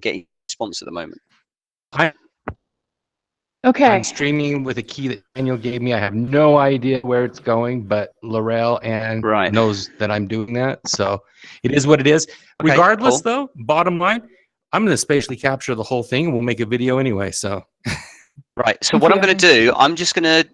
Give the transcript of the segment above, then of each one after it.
getting response at the moment. I'm streaming with a key that Daniel gave me. I have no idea where it's going, but Laurel knows that I'm doing that. So it is what it is. Okay, regardless, cool. though, bottom line, I'm going to spatially capture the whole thing and we'll make a video anyway. So. Right. So what I'm going to do, I'm just going to.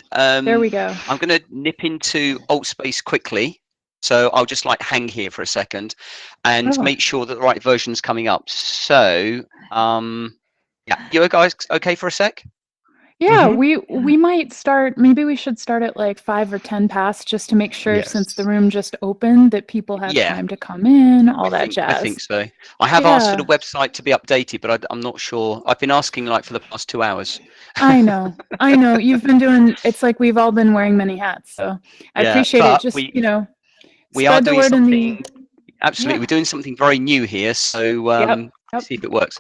There we go. I'm going to nip into alt space quickly. So I'll just like hang here for a second and make sure that the right version's coming up. So, yeah, you guys okay for a sec? Yeah, we might start, maybe we should start at like 5 or 10 past just to make sure, since the room just opened, that people have time to come in, all that jazz. I think so. I have asked for the website to be updated, but I'm not sure. I've been asking like for the past 2 hours. I know. You've been doing, it's like we've all been wearing many hats. So I appreciate it. Just, we are spread the doing word in something. the... Absolutely. We're doing something very new here. So see if it works.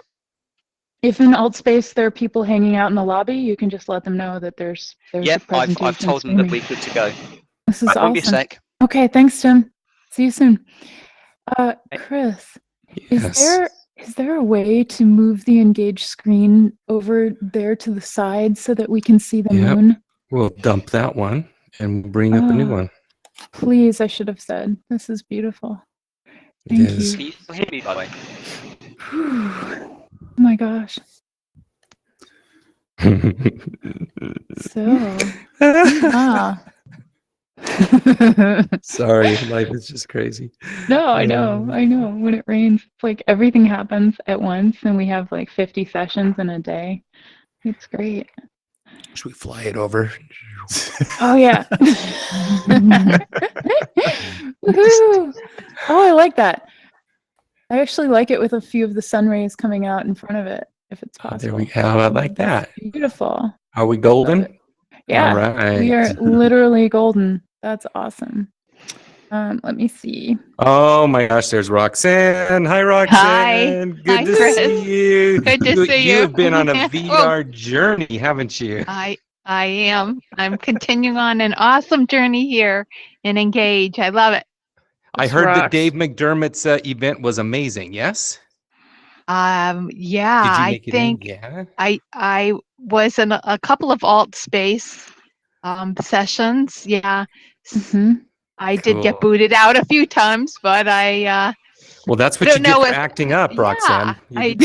If in alt space there are people hanging out in the lobby, you can just let them know that there's a presentation. I've told them that we're good to go. This is awesome. Won't be a sec. Okay, thanks, Tim. See you soon. Chris, is there a way to move the engaged screen over there to the side so that we can see the moon? We'll dump that one and bring up a new one. Please, I should have said. This is beautiful. Thank you. Can you still hear me, by the way? Oh my gosh. Sorry, life is just crazy. No, I know. When it rains, it's like everything happens at once and we have like 50 sessions in a day. It's great. Should we fly it over? Oh yeah. Woohoo! Oh, I like that. I actually like it with a few of the sun rays coming out in front of it, if it's possible. There we go. I like that. Beautiful. Are we golden? Yeah. All right. We are literally golden. That's awesome. Let me see. Oh my gosh, there's Roxanne. Hi, Roxanne. Hi. Good to see you. Good to see you. You have been on a VR journey, haven't you? I am. I'm continuing on an awesome journey here in Engage. I love it. I heard that Dave McDermott's event was amazing. Yes. Yeah. I think I was in a couple of alt space sessions. Yeah. I did get booted out a few times, but well, that's what you get for acting up, Roxanne. I'm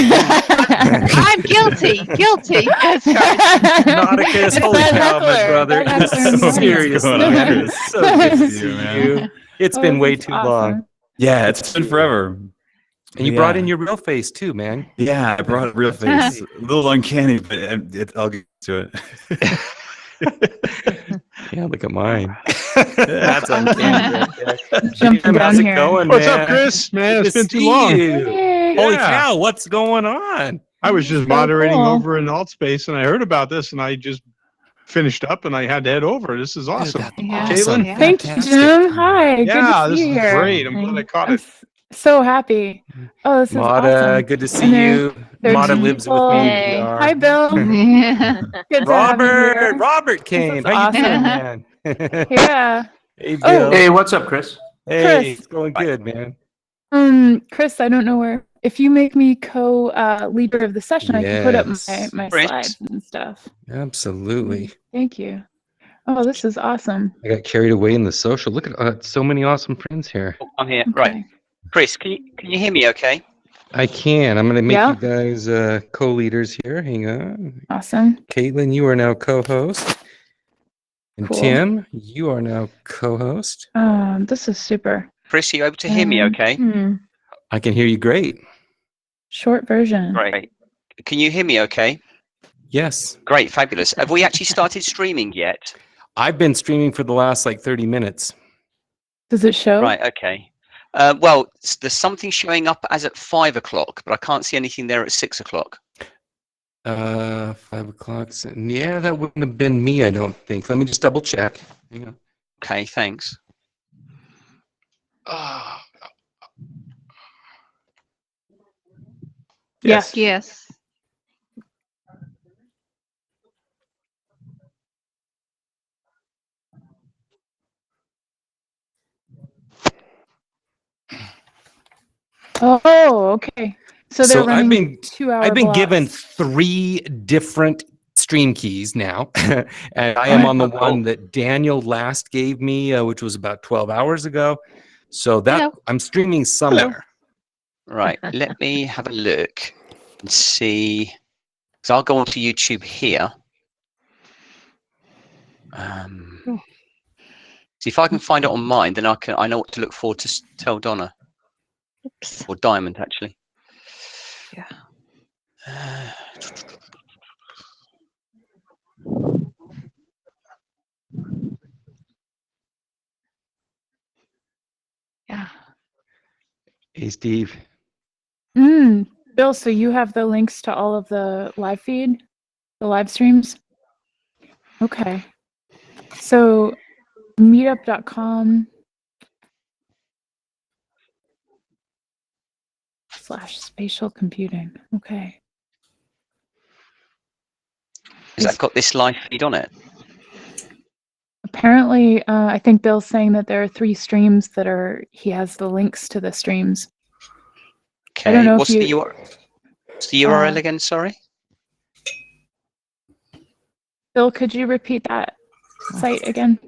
guilty. Nauticus, holy cow, my brother. Seriously, man. It's so good to see you. It's been way too long. Yeah, it's been forever. And you brought in your real face too, man. Yeah, I brought a real face. A little uncanny, but I'll get to it. Yeah, look at mine. That's uncanny. Jumping down how's here. It going, What's man? up, Chris? Man, it's Good been to too long. Hey. Holy cow, what's going on? I was just moderating over in alt space, and I heard about this, and I just finished up, and I had to head over. This is awesome. Caitlin? Yeah. Thank you, Jim. Hi. Good to see you this is here. great. I'm glad I caught it. So happy. Oh, this is awesome. Good to see you. Mata lives with me in VR. Hi, Bill. Good to have you here. Robert came. How you doing, man? Yeah. Hey, Bill. Hey, what's up, Chris? Hey, it's going good, man. Chris, I don't know where. If you make me co-leader of the session, I can put up my slides and stuff. Absolutely. Thank you. Oh, this is awesome. I got carried away in the social. Look at so many awesome friends here. Oh, I'm here. Okay. Right. Chris, can you hear me okay? I can. I'm going to make you guys co-leaders here. Hang on. Awesome. Caitlin, you are now co-host. And Tim, you are now co-host. This is super. Chris, are you able to hear me okay? I can hear you great. Short version. Great. Can you hear me okay? Yes. Great, fabulous. Have we actually started streaming yet? I've been streaming for the last like 30 minutes. Does it show? Right, okay. Well, there's something showing up as at 5 o'clock, but I can't see anything there at 6 o'clock. 5 o'clock. Yeah, that wouldn't have been me, I don't think. Let me just double check. Hang on. Okay, thanks. Yes. Oh, okay. So they're So I've running been 2-hour I've been blocks. given 3 different stream keys now, and I am on the one that Daniel last gave me, which was about 12 hours ago. So that I'm streaming somewhere. Right. Let me have a look and see. So I'll go onto YouTube here. See if I can find it on mine, then I know what to look for to tell Donna. Oops. Or Diamond, actually. Yeah. Yeah. Hey, Steve. Bill, so you have the links to all of the live feed, the live streams? Okay. So meetup.com/spatial computing. Okay. Has that got this live feed on it? Apparently, I think Bill's saying that there are 3 streams that he has the links to the streams. Okay. I don't know What's if the URL again? Sorry. Bill, could you repeat that site again?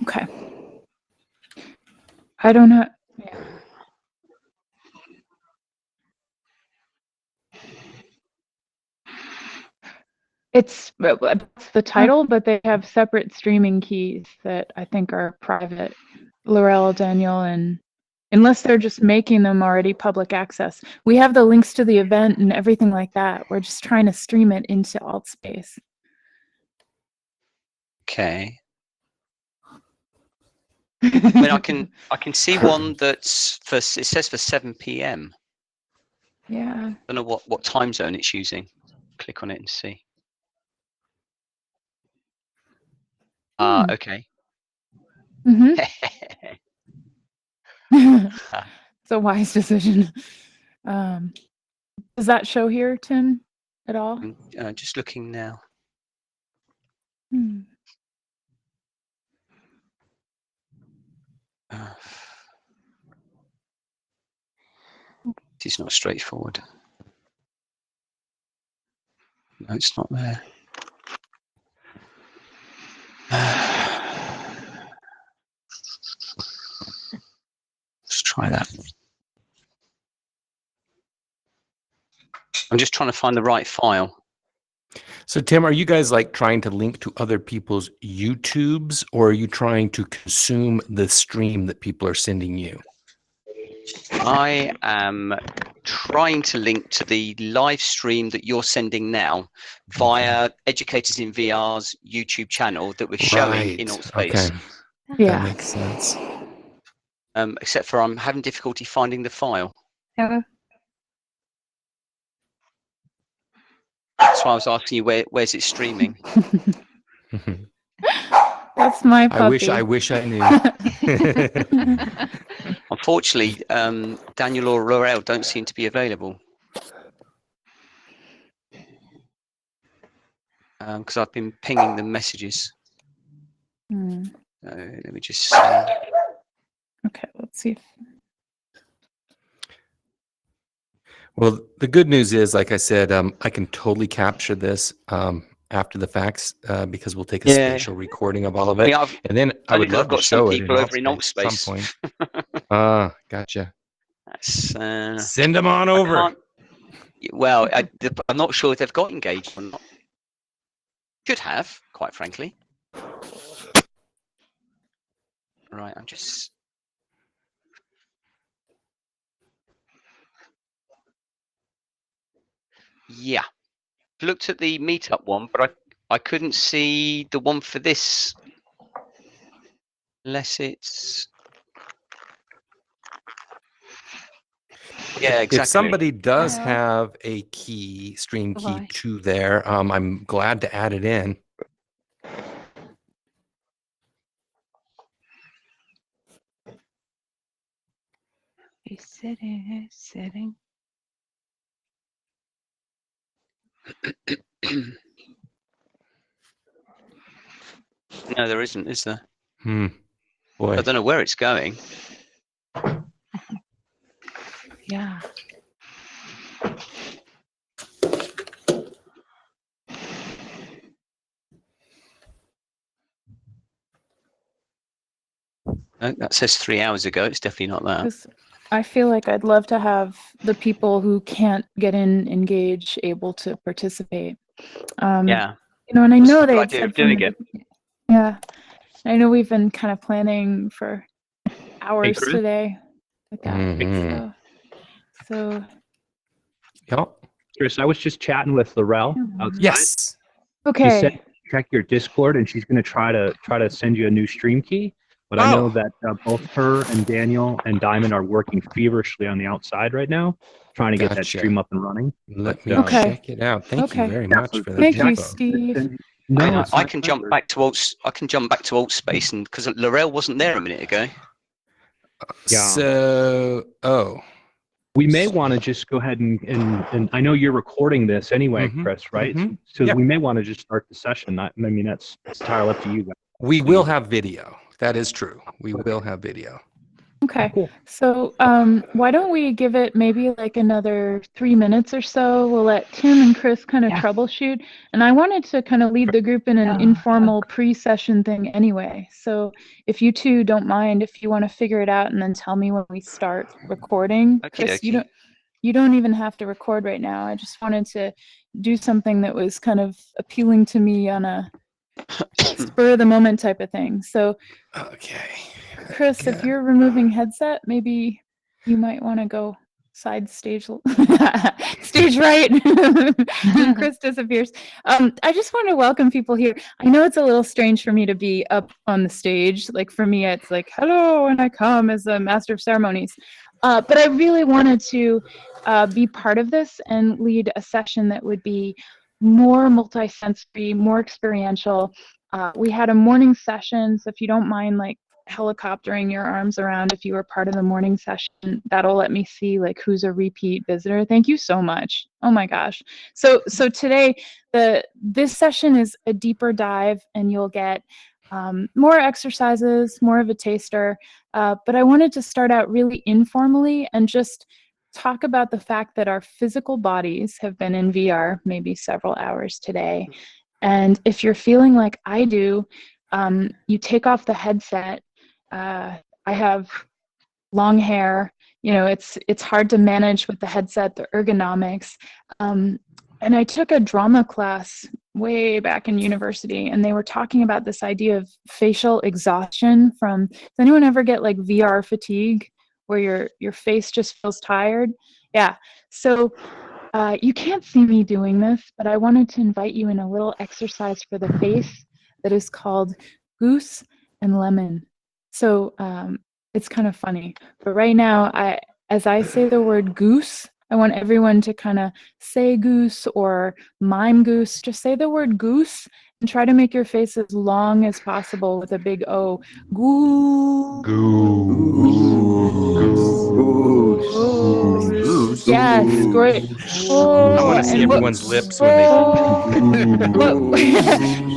Okay. I don't know. Yeah. It's the title, but they have separate streaming keys that I think are private. Laurel, Daniel, and unless they're just making them already public access. We have the links to the event and everything like that. We're just trying to stream it into AltSpace. Okay. I mean, I can see one that's it says for 7 p.m. Yeah. I don't know what time zone it's using. Click on it and see. Okay. It's a wise decision. Does that show here, Tim, at all? I'm just looking now. It's not straightforward. No, it's not there. Let's try that. I'm just trying to find the right file. So Tim, are you guys like trying to link to other people's YouTubes, or are you trying to consume the stream that people are sending you? I am trying to link to the live stream that you're sending now via Educators in VR's YouTube channel that we're showing in AltSpace. Okay. Yeah. That makes sense. Except for I'm having difficulty finding the file. Yeah. That's why I was asking you where's it streaming. That's my puppy. I wish I knew. Unfortunately, Daniel or Laurel don't seem to be available. Because I've been pinging them messages. Let me just see. Okay, let's see. Well, the good news is, like I said, I can totally capture this after the facts because we'll take a spatial recording of all of it, and then I would love to show it in AltSpace at some point. Gotcha. Send them on over. Well, I'm not sure if they've got engaged or not. Should have, quite frankly. Right, I'm just. Yeah, looked at the meetup one, but I couldn't see the one for this, unless it's. Yeah, exactly. If somebody does have a key, stream key to there, I'm glad to add it in. He's sitting. No, there isn't, is there? Boy. I don't know where it's going. Yeah. No, that says 3 hours ago. It's definitely not that. 'Cause I feel like I'd love to have the people who can't get in engage able to participate. Yeah. You know, and I What's know the they idea said of doing it? Yeah. I know we've been kind of planning for hours Chris? today. Like that. So Yep. Chris, I was just chatting with Laurel outside. Yes. okay. She said check your Discord, and she's going to try to send you a new stream key. But I know that both her and Daniel and Diamond are working feverishly on the outside right now, trying to get that stream up and running. Let me Okay. check it out. Thank you very much for that. Thank you, info. Steve. No, I can jump back to alt space, and because Laurel wasn't there a minute ago. So, we may want to just go ahead and I know you're recording this anyway, Chris, right? So we may want to just start the session. I mean, that's entirely up to you guys. We will have video. That is true. We will have video. Okay. Cool. So why don't we give it maybe like another 3 minutes or so? We'll let Tim and Chris kind of troubleshoot. And I wanted to kind of lead the group in an informal pre-session thing anyway. So if you two don't mind, if you want to figure it out and then tell me when we start recording. Chris, you don't even have to record right now. I just wanted to do something that was kind of appealing to me on a spur of the moment type of thing. So okay. Chris, if you're removing headset, maybe you might want to go side stage stage right. Chris disappears. I just want to welcome people here. I know it's a little strange for me to be up on the stage. Like for me, it's like, hello, and I come as a master of ceremonies. But I really wanted to be part of this and lead a session that would be more multisensory, more experiential. We had a morning session, so if you don't mind, like, helicoptering your arms around if you were part of the morning session, that'll let me see like who's a repeat visitor. Thank you so much. Oh my gosh. So today this session is a deeper dive, and you'll get more exercises, more of a taster, but I wanted to start out really informally and just talk about the fact that our physical bodies have been in VR maybe several hours today. And if you're feeling like I do, you take off the headset. I have long hair. You know, it's hard to manage with the headset, the ergonomics. And I took a drama class way back in university, and they were talking about this idea of facial exhaustion from, does anyone ever get like VR fatigue where your face just feels tired? Yeah. So you can't see me doing this, but I wanted to invite you in a little exercise for the face that is called goose and lemon. So it's kind of funny, but right now, as I say the word goose, I want everyone to kind of say goose or mime goose. Just say the word goose and try to make your face as long as possible with a big O. Goose. Goose. Yes, great. Oh, I want to see everyone's lips when they.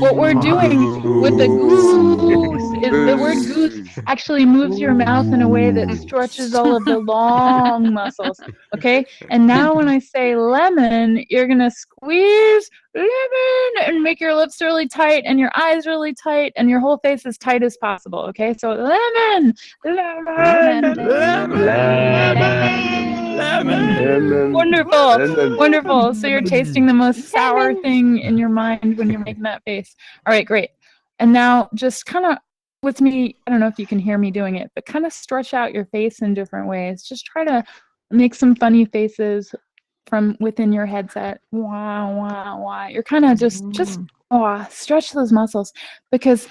What we're doing with the goose is the word goose actually moves your mouth in a way that stretches all of the long muscles. Okay, and now when I say lemon, you're gonna squeeze lemon and make your lips really tight and your eyes really tight and your whole face as tight as possible. Okay, so lemon, lemon, lemon. Wonderful. So you're tasting the most sour thing in your mind when you're making that face. All right, great. And now just kind of with me, I don't know if you can hear me doing it, but kind of stretch out your face in different ways. Just try to make some funny faces from within your headset. Wah, wah, wah. You're kind of just stretch those muscles, because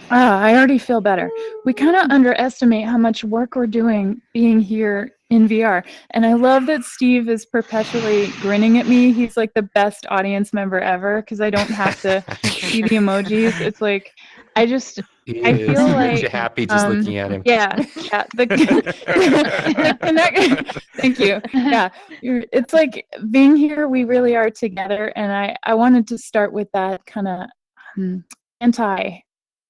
I already feel better. We kind of underestimate how much work we're doing being here in VR. And I love that Steve is perpetually grinning at me. He's like the best audience member ever, because I don't have to see the emojis. It's like, I feel like you're happy just looking at him. Yeah. The connect. Thank you. Yeah, it's like being here. We really are together, and I wanted to start with that kind of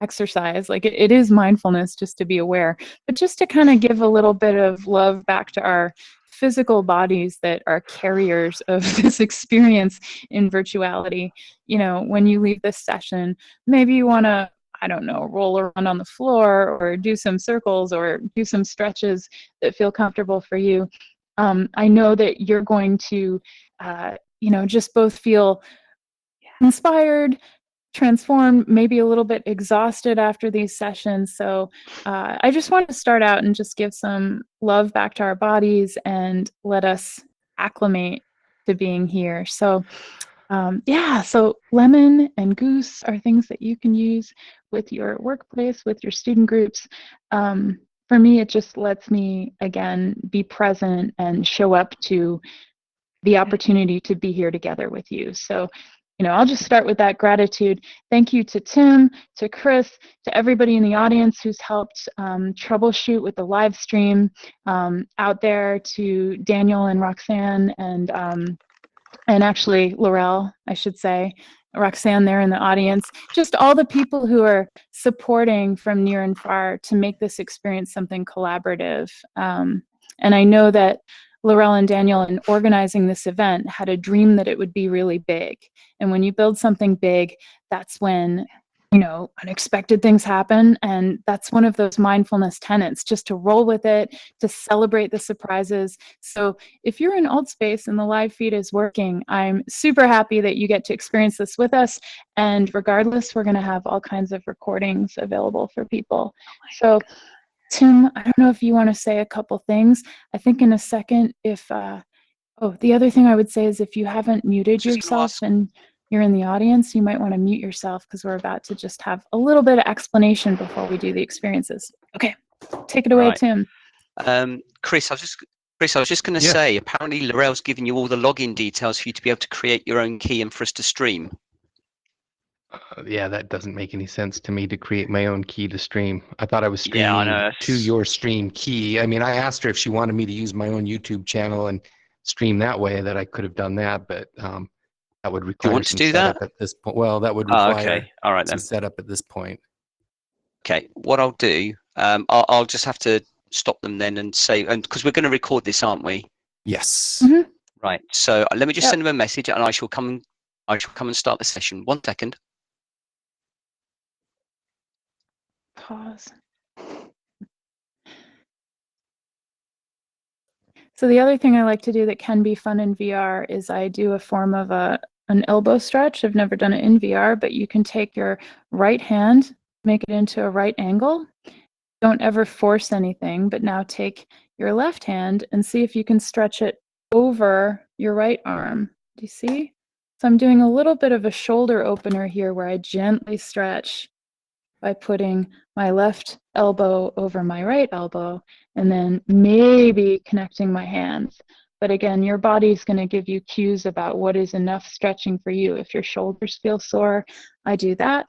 exercise. Like it is mindfulness, just to be aware, but just to kind of give a little bit of love back to our physical bodies that are carriers of this experience in virtuality. You know, when you leave this session, maybe you want to, I don't know, roll around on the floor or do some circles or do some stretches that feel comfortable for you. I know that you're going to, you know, just both feel inspired, transformed, maybe a little bit exhausted after these sessions. So I just want to start out and just give some love back to our bodies and let us acclimate to being here. So yeah, so lemon and goose are things that you can use with your workplace, with your student groups. For me, it just lets me, again, be present and show up to the opportunity to be here together with you. So, you know, I'll just start with that gratitude. Thank you to Tim, to Chris, to everybody in the audience who's helped troubleshoot with the live stream, out there to Daniel and Roxanne and actually Laurel, I should say, Roxanne there in the audience, just all the people who are supporting from near and far to make this experience something collaborative. And I know that Laurel and Daniel, in organizing this event, had a dream that it would be really big. And when you build something big, that's when, you know, unexpected things happen. And that's one of those mindfulness tenets, just to roll with it, to celebrate the surprises. So if you're in Altspace and the live feed is working, I'm super happy that you get to experience this with us. And regardless, we're going to have all kinds of recordings available for people. So Tim, I don't know if you want to say a couple things. I think in a second, if, oh, the other thing I would say is if you haven't muted yourself and you're in the audience, you might want to mute yourself because we're about to just have a little bit of explanation before we do the experiences. Okay, take it away, Tim. Chris, I was just going to say, apparently Laurel's given you all the login details for you to be able to create your own key and for us to stream. Yeah, that doesn't make any sense to me to create my own key to stream. I thought I was streaming to your stream key. I mean, I asked her if she wanted me to use my own YouTube channel and stream that way, that I could have done that, but that would require some setup at this point. Well, that would require some setup at this point. Okay, what I'll do, I'll just have to stop them then and say, and because we're going to record this, aren't we? Yes. Mm-hmm. Right. So let me just send them a message, and I shall come and start the session. 1 second. Pause. So the other thing I like to do that can be fun in VR is I do a form of an elbow stretch. I've never done it in VR, but you can take your right hand, make it into a right angle. Don't ever force anything, but now take your left hand and see if you can stretch it over your right arm. Do you see? So I'm doing a little bit of a shoulder opener here where I gently stretch by putting my left elbow over my right elbow and then maybe connecting my hands. But again, your body's going to give you cues about what is enough stretching for you. If your shoulders feel sore, I do that.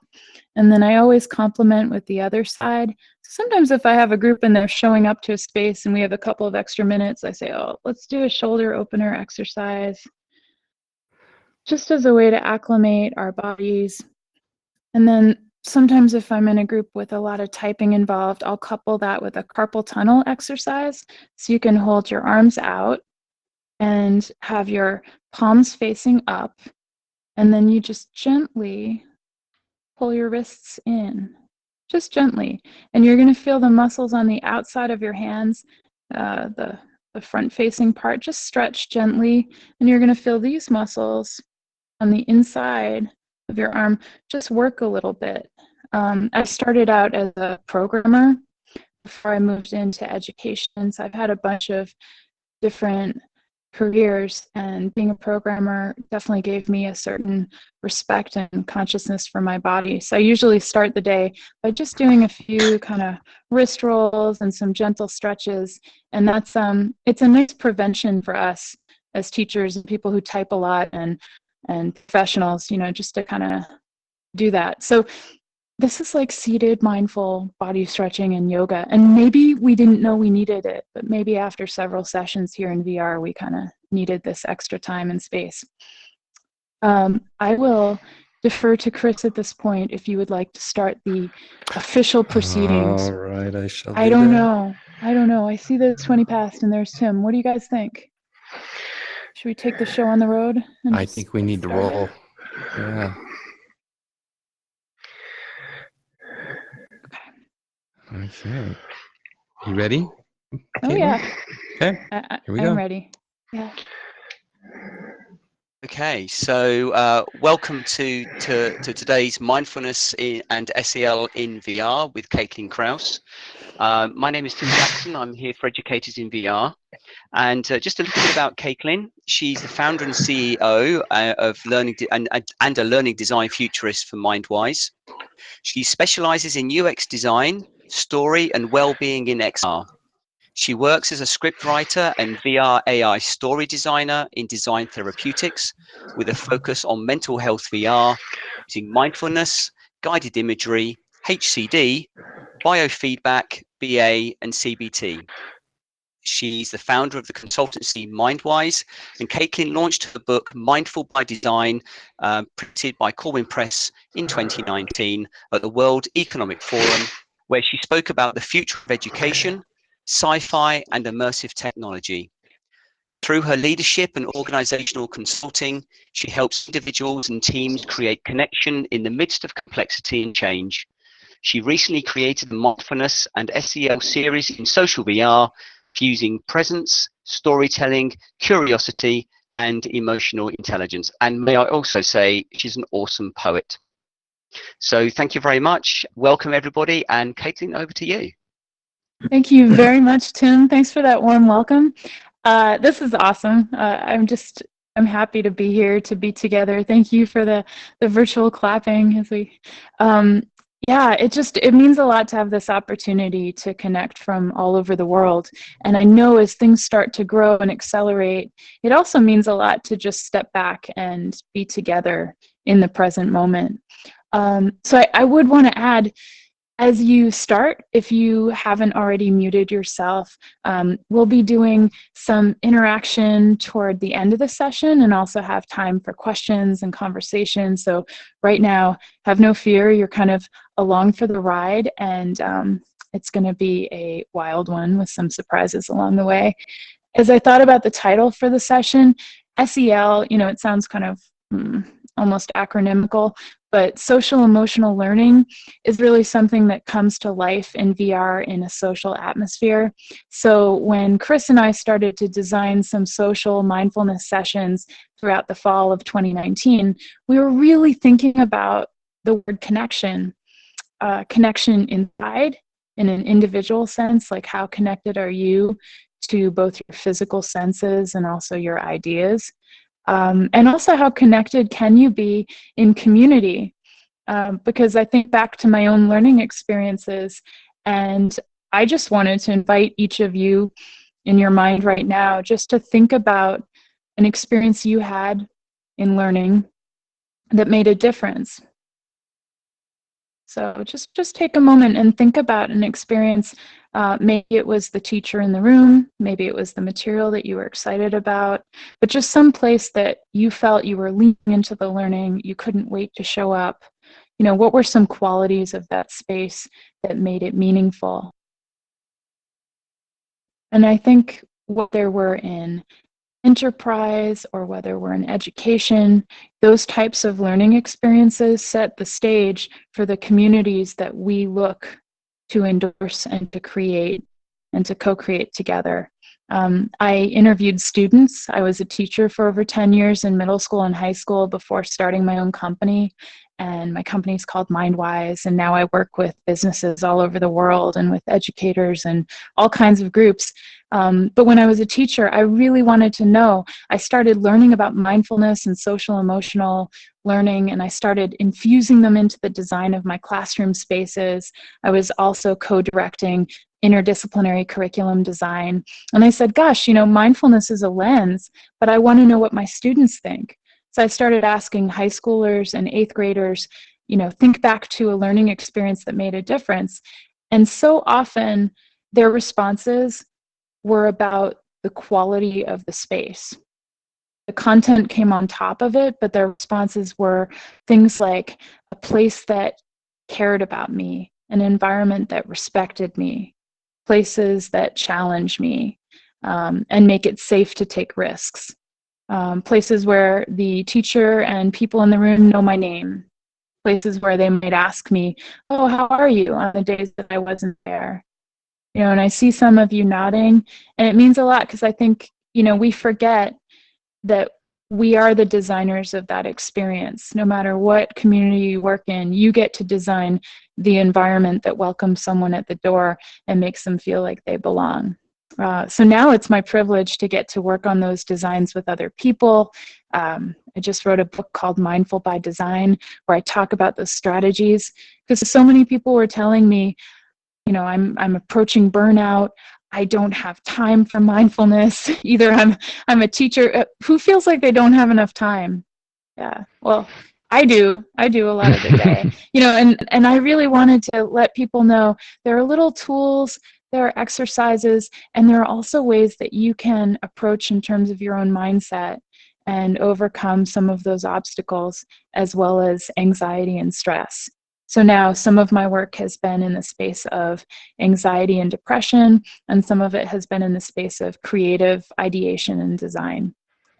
And then I always complement with the other side. Sometimes if I have a group and they're showing up to a space and we have a couple of extra minutes, I say, oh, let's do a shoulder opener exercise, just as a way to acclimate our bodies. And then sometimes if I'm in a group with a lot of typing involved, I'll couple that with a carpal tunnel exercise. So you can hold your arms out and have your palms facing up. And then you just gently pull your wrists in, just gently. And you're going to feel the muscles on the outside of your hands, the front facing part, just stretch gently. And you're going to feel these muscles on the inside of your arm just work a little bit. I started out as a programmer before I moved into education. So I've had a bunch of different careers, and being a programmer definitely gave me a certain respect and consciousness for my body. So I usually start the day by just doing a few kind of wrist rolls and some gentle stretches. And that's it's a nice prevention for us as teachers and people who type a lot and professionals, you know, just to kind of do that. So this is like seated mindful body stretching and yoga. And maybe we didn't know we needed it, but maybe after several sessions here in VR, we kind of needed this extra time and space. I will defer to Chris at this point if you would like to start the official proceedings. All right, I shall do I don't that. know. I don't know. I see there's 20 past and there's Tim. What do you guys think? Should we take the show on the road? I think we need to roll. Yeah. Okay. You ready? Oh, yeah. Okay. Here we go. I'm ready. Yeah. Okay, so welcome to today's Mindfulness and SEL in VR with Caitlin Krause. My name is Tim Jackson. I'm here for Educators in VR. And just a little bit about Caitlin. She's the founder and CEO of Learning and a learning design futurist for Mindwise. She specializes in UX design, story, and well-being in XR. She works as a scriptwriter and VR AI story designer in design therapeutics with a focus on mental health VR using mindfulness, guided imagery, HCD, biofeedback, BA, and CBT. She's the founder of the consultancy Mindwise, and Caitlin launched her book Mindful by Design, printed by Corwin Press in 2019 at the World Economic Forum, where she spoke about the future of education, sci-fi, and immersive technology. Through her leadership and organizational consulting, she helps individuals and teams create connection in the midst of complexity and change. She recently created the Mindfulness and SEL series in social VR, fusing presence, storytelling, curiosity, and emotional intelligence. And may I also say, she's an awesome poet. So thank you very much. Welcome, everybody. And Caitlin, over to you. Thank you very much, Tim. Thanks for that warm welcome. This is awesome. I'm happy to be here, to be together. Thank you for the virtual clapping as we, yeah, it means a lot to have this opportunity to connect from all over the world. And I know as things start to grow and accelerate, it also means a lot to just step back and be together in the present moment. So I would want to add, as you start, if you haven't already muted yourself, we'll be doing some interaction toward the end of the session and also have time for questions and conversation. So right now, have no fear, you're kind of along for the ride, and it's going to be a wild one with some surprises along the way. As I thought about the title for the session, SEL, it sounds kind of almost acronymical, but social emotional learning is really something that comes to life in VR in a social atmosphere. So when Chris and I started to design some social mindfulness sessions throughout the fall of 2019, we were really thinking about the word connection, connection inside in an individual sense, like how connected are you to both your physical senses and also your ideas. And also how connected can you be in community? Because I think back to my own learning experiences, and I just wanted to invite each of you in your mind right now just to think about an experience you had in learning that made a difference. So just take a moment and think about an experience. Maybe it was the teacher in the room, maybe it was the material that you were excited about, but just some place that you felt you were leaning into the learning, you couldn't wait to show up. What were some qualities of that space that made it meaningful? And I think whether we're in enterprise or whether we're in education, those types of learning experiences set the stage for the communities that we look to endorse and to create and to co-create together. I interviewed students. I was a teacher for over 10 years in middle school and high school before starting my own company. And my company is called Mindwise. And now I work with businesses all over the world and with educators and all kinds of groups. But when I was a teacher, I really wanted to know. I started learning about mindfulness and social emotional learning, and I started infusing them into the design of my classroom spaces. I was also co-directing interdisciplinary curriculum design. And I said, gosh, mindfulness is a lens, but I want to know what my students think. So I started asking high schoolers and eighth graders, think back to a learning experience that made a difference. And so often their responses were about the quality of the space. the content came on top of it, but their responses were things like a place that cared about me, an environment that respected me, places that challenge me, and make it safe to take risks. Places where the teacher and people in the room know my name. Places where they might ask me, oh, how are you, on the days that I wasn't there. You know, and I see some of you nodding, and it means a lot, because I think, you know, we forget that we are the designers of that experience. No matter what community you work in, you get to design the environment that welcomes someone at the door and makes them feel like they belong. So now it's my privilege to get to work on those designs with other people. I just wrote a book called Mindful by Design, where I talk about those strategies, because so many people were telling me, you know, I'm approaching burnout. I don't have time for mindfulness. Either I'm a teacher who feels like they don't have enough time. Yeah, well, I do a lot of the day. You know, and I really wanted to let people know there are little tools, there are exercises, and there are also ways that you can approach in terms of your own mindset and overcome some of those obstacles, as well as anxiety and stress. So now some of my work has been in the space of anxiety and depression, and some of it has been in the space of creative ideation and design.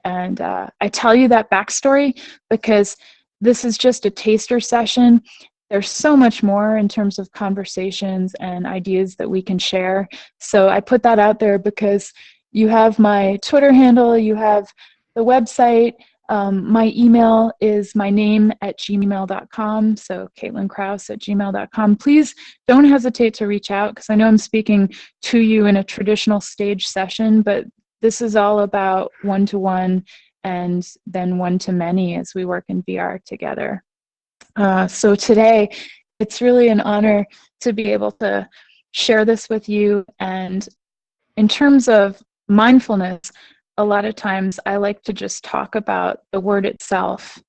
And I tell you that backstory because this is just a taster session. There's so much more in terms of conversations and ideas that we can share. So I put that out there because you have my Twitter handle, you have the website. My email is my name at gmail.com. So CaitlinKrause@gmail.com. Please don't hesitate to reach out, because I know I'm speaking to you in a traditional stage session, but this is all about one-to-one and then one-to-many as we work in VR together. So today, it's really an honor to be able to share this with you. And in terms of mindfulness, a lot of times I like to just talk about the word itself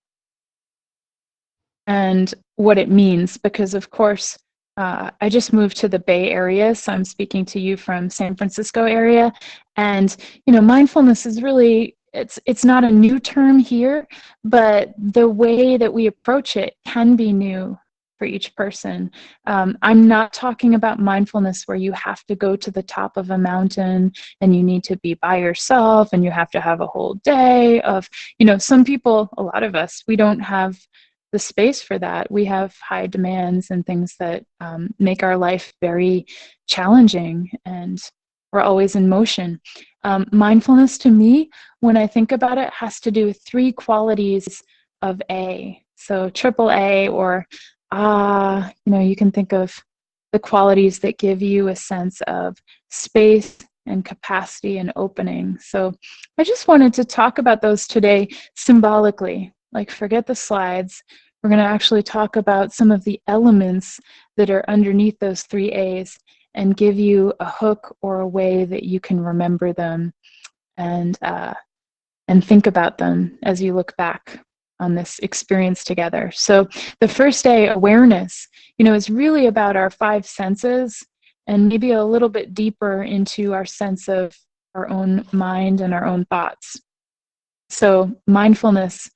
and what it means, because of course, I just moved to the Bay Area, so I'm speaking to you from San Francisco area. And, you know, mindfulness is really, it's not a new term here, but the way that we approach it can be new for each person. I'm not talking about mindfulness where you have to go to the top of a mountain and you need to be by yourself and you have to have a whole day of, you know, some people, a lot of us, we don't have the space for that. We have high demands and things that make our life very challenging, and we're always in motion. Mindfulness to me, when I think about it, has to do with 3 qualities of A. So triple A, or you know, you can think of the qualities that give you a sense of space and capacity and opening. So I just wanted to talk about those today symbolically. Like, forget the slides. We're going to actually talk about some of the elements that are underneath those 3 A's and give you a hook or a way that you can remember them and think about them as you look back on this experience together. So the first A, awareness, you know, is really about our 5 senses and maybe a little bit deeper into our sense of our own mind and our own thoughts. So mindfulness,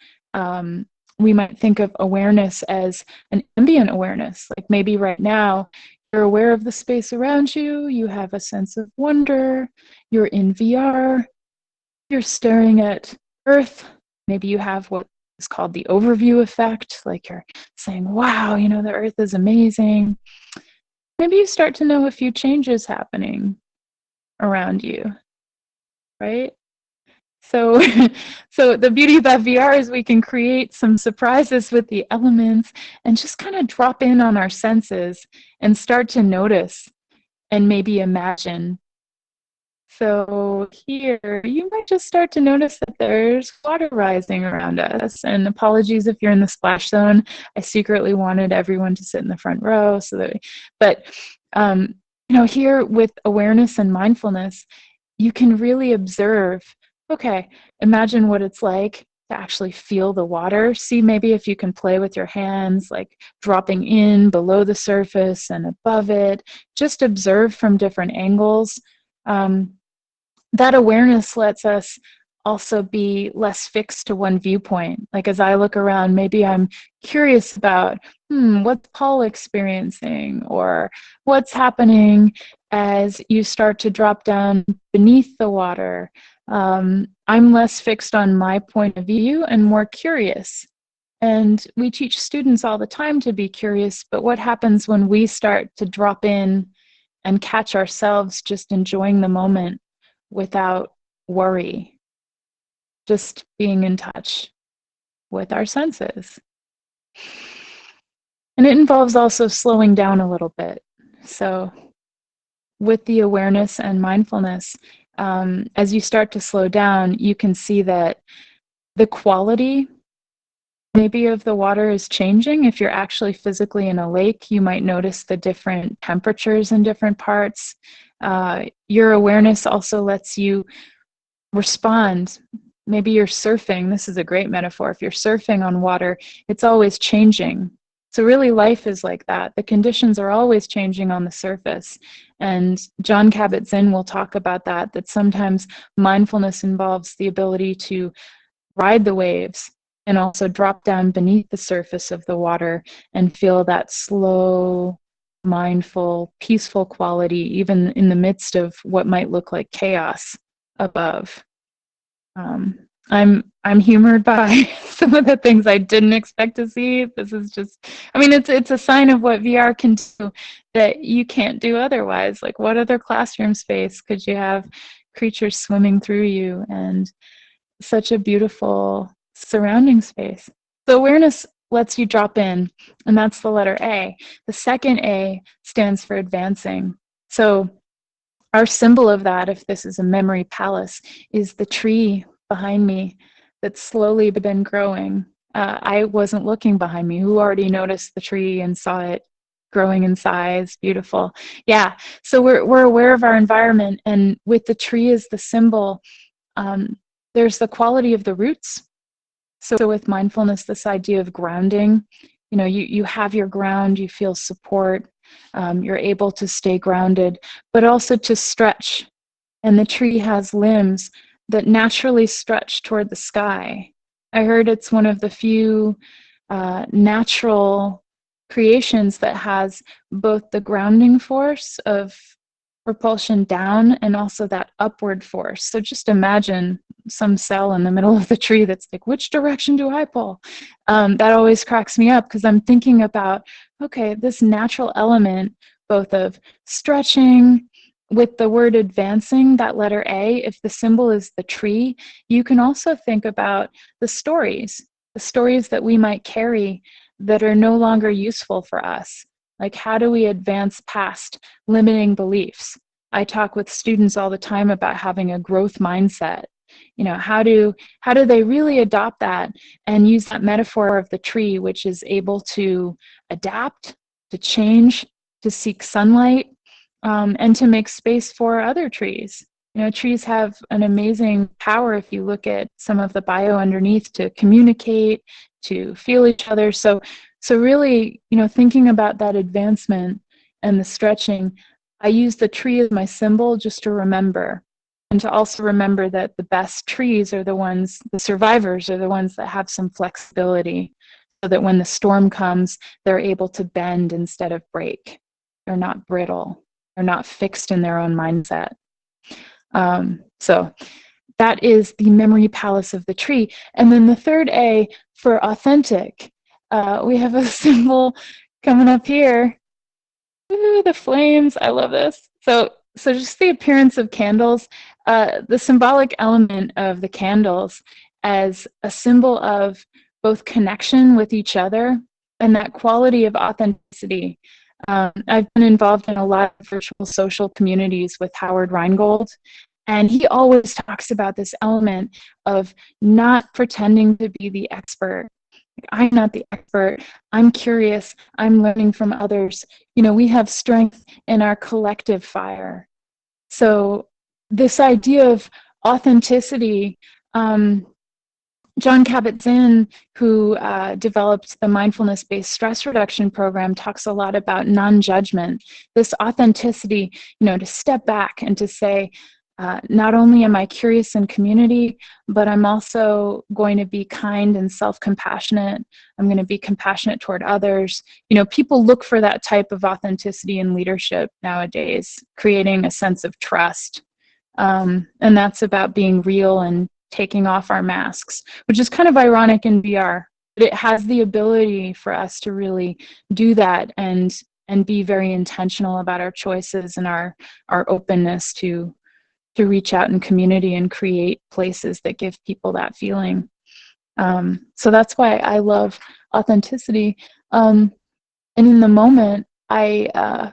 we might think of awareness as an ambient awareness. Like maybe right now, you're aware of the space around you, you have a sense of wonder, you're in VR, you're staring at Earth. Maybe you have what is called the overview effect, like you're saying, wow, you know, the Earth is amazing. Maybe you start to know a few changes happening around you, right? So, so the beauty about VR is we can create some surprises with the elements and just kind of drop in on our senses and start to notice and maybe imagine. So here, you might just start to notice that there's water rising around us. And apologies if you're in the splash zone. I secretly wanted everyone to sit in the front row, so that, but you know, here with awareness and mindfulness, you can really observe. Okay, imagine what it's like to actually feel the water. See maybe if you can play with your hands, like dropping in below the surface and above it. Just observe from different angles. That awareness lets us also be less fixed to one viewpoint. Like as I look around, maybe I'm curious about, what's Paul experiencing, or what's happening as you start to drop down beneath the water. I'm less fixed on my point of view and more curious. And we teach students all the time to be curious, but what happens when we start to drop in and catch ourselves just enjoying the moment without worry, just being in touch with our senses? And it involves also slowing down a little bit. So with the awareness and mindfulness, as you start to slow down, you can see that the quality maybe of the water is changing. If you're actually physically in a lake, you might notice the different temperatures in different parts. Your awareness also lets you respond. Maybe you're surfing. This is a great metaphor. If you're surfing on water, it's always changing. So really life is like that. The conditions are always changing on the surface. And Jon Kabat-Zinn will talk about that sometimes mindfulness involves the ability to ride the waves and also drop down beneath the surface of the water and feel that slow, mindful, peaceful quality, even in the midst of what might look like chaos above. I'm humored by some of the things I didn't expect to see. This is just, I mean, it's a sign of what VR can do that you can't do otherwise. Like, what other classroom space could you have creatures swimming through you, and such a beautiful surrounding space? So awareness lets you drop in, and that's the letter A. The second A stands for advancing. So our symbol of that, if this is a memory palace, is the tree behind me that's slowly been growing. I wasn't looking behind me. Who already noticed the tree and saw it growing in size? Beautiful. Yeah, so we're aware of our environment, and with the tree as the symbol, there's the quality of the roots. So with mindfulness, this idea of grounding, you have your ground, you feel support, you're able to stay grounded, but also to stretch. And the tree has limbs that naturally stretch toward the sky. I heard it's one of the few natural creations that has both the grounding force of propulsion down and also that upward force. So just imagine some cell in the middle of the tree that's like, which direction do I pull? That always cracks me up, because I'm thinking about, okay, this natural element, both of stretching, with the word advancing, that letter A, if the symbol is the tree, you can also think about the stories that we might carry that are no longer useful for us. Like, how do we advance past limiting beliefs? I talk with students all the time about having a growth mindset. How do they really adopt that and use that metaphor of the tree, which is able to adapt, to change, to seek sunlight, and to make space for other trees. Trees have an amazing power, if you look at some of the bio underneath, to communicate, to feel each other. So really, thinking about that advancement and the stretching, I use the tree as my symbol just to remember, and to also remember that the best trees are the survivors are the ones that have some flexibility, so that when the storm comes, they're able to bend instead of break. They're not brittle. They're not fixed in their own mindset. So that is the memory palace of the tree. And then the third A for authentic, we have a symbol coming up here. Ooh, the flames, I love this. So just the appearance of candles, the symbolic element of the candles as a symbol of both connection with each other and that quality of authenticity. I've been involved in a lot of virtual social communities with Howard Rheingold, and he always talks about this element of not pretending to be the expert. I'm not the expert. I'm curious. I'm learning from others. We have strength in our collective fire. So this idea of authenticity, Jon Kabat-Zinn, who developed the mindfulness-based stress reduction program, talks a lot about non-judgment, this authenticity, to step back and to say, not only am I curious in community, but I'm also going to be kind and self-compassionate. I'm going to be compassionate toward others. You know, people look for that type of authenticity in leadership nowadays, creating a sense of trust. And that's about being real and taking off our masks, which is kind of ironic in VR. But it has the ability for us to really do that and be very intentional about our choices and our openness to reach out in community and create places that give people that feeling. So that's why I love authenticity. And in the moment, I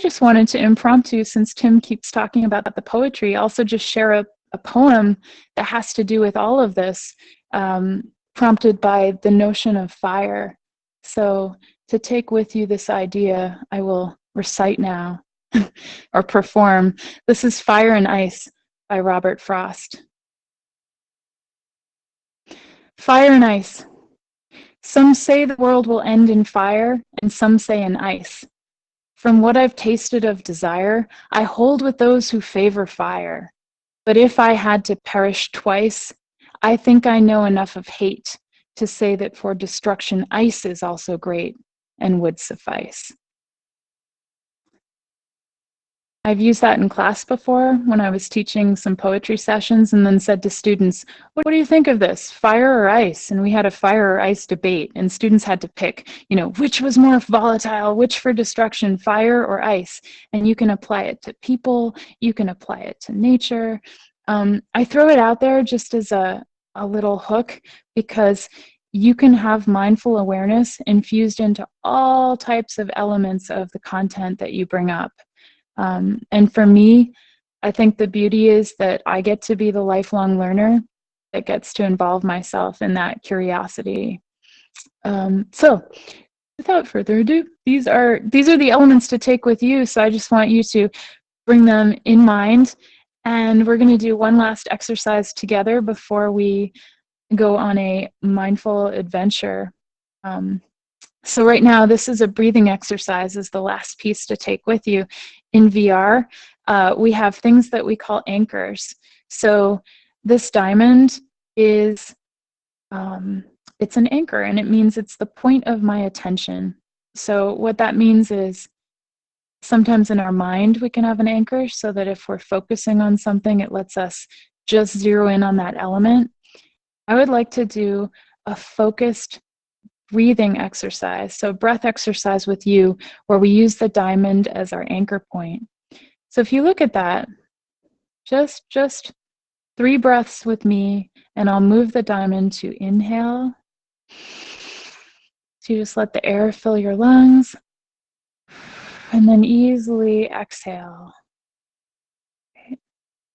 just wanted to impromptu, since Tim keeps talking about the poetry, also just share a poem that has to do with all of this, prompted by the notion of fire. So to take with you this idea, I will recite now or perform. This is Fire and Ice by Robert Frost. Fire and ice. Some say the world will end in fire, and some say in ice. From what I've tasted of desire, I hold with those who favor fire. But if I had to perish twice, I think I know enough of hate to say that for destruction ice is also great and would suffice. I've used that in class before when I was teaching some poetry sessions, and then said to students, what do you think of this, fire or ice? And we had a fire or ice debate, and students had to pick, you know, which was more volatile, which for destruction, fire or ice? And you can apply it to people, you can apply it to nature. I throw it out there just as a little hook, because you can have mindful awareness infused into all types of elements of the content that you bring up. And for me, I think the beauty is that I get to be the lifelong learner that gets to involve myself in that curiosity. So without further ado, these are the elements to take with you. So I just want you to bring them in mind. And we're going to do one last exercise together before we go on a mindful adventure. So right now, this is a breathing exercise, is the last piece to take with you. In VR, we have things that we call anchors. So this diamond is, it's an anchor, and it means it's the point of my attention. So what that means is sometimes in our mind, we can have an anchor so that if we're focusing on something, it lets us just zero in on that element. I would like to do a focused breathing exercise, so breath exercise with you, where we use the diamond as our anchor point. So if you look at that, just 3 breaths with me, and I'll move the diamond to inhale. So you just let the air fill your lungs, and then easily exhale. Okay.